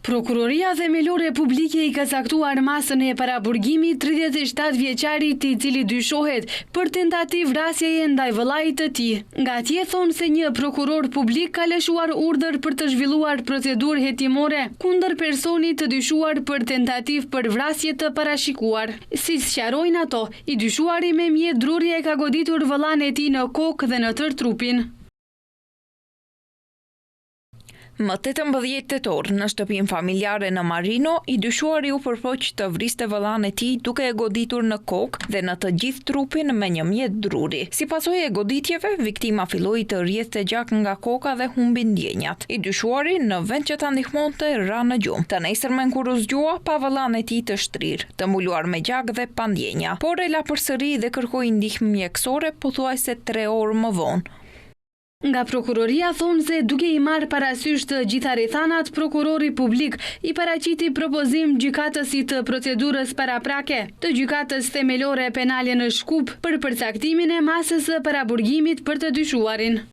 Prokuroria Themelore Publike I ka caktuar masën e paraburgimit 37 vjeçarit I cili dyshohet për tentativë vrasjeje ndaj vëllait të tij. Nga atje thonë se një prokuror publik ka lëshuar urdhër për të zhvilluar procedurë hetimore kundër personit të dyshuar për tentativë për vrasje të parashikuar. Si sqarojnë ato, I dyshuari me mjet drurje ka goditur vëllain e tij në kokë dhe në tërë trupin. Më 18 tetor, në shtëpinë familjare në Marino, I dyshuari u përpoq të vriste vëllain e tij duke e goditur në kokë dhe në të gjithë trupin me një mjet druri. Si pasojë e goditjeve, viktima filloi të rrjedhte gjak nga koka dhe humbi ndjenjat. I dyshuari, në vend që ta ndihmonte, ra në gjumë. Të nesërmen kur u zgjua, pa vëllain e tij të shtrirë, të mbuluar me gjak dhe pa ndjenja. Por e la përsëri dhe kërkoi ndihmë mjekësore pothuajse 3 orë më vonë. Nga prokuroria thonë se duke I marrë parasysh të gjitha rrethanat, prokurori publik I paraqiti propozim gjykatësit të procedurës paraprake të gjykatës themelore penale në Shkup për përcaktimin e masës së paraburgimit për të dyshuarin.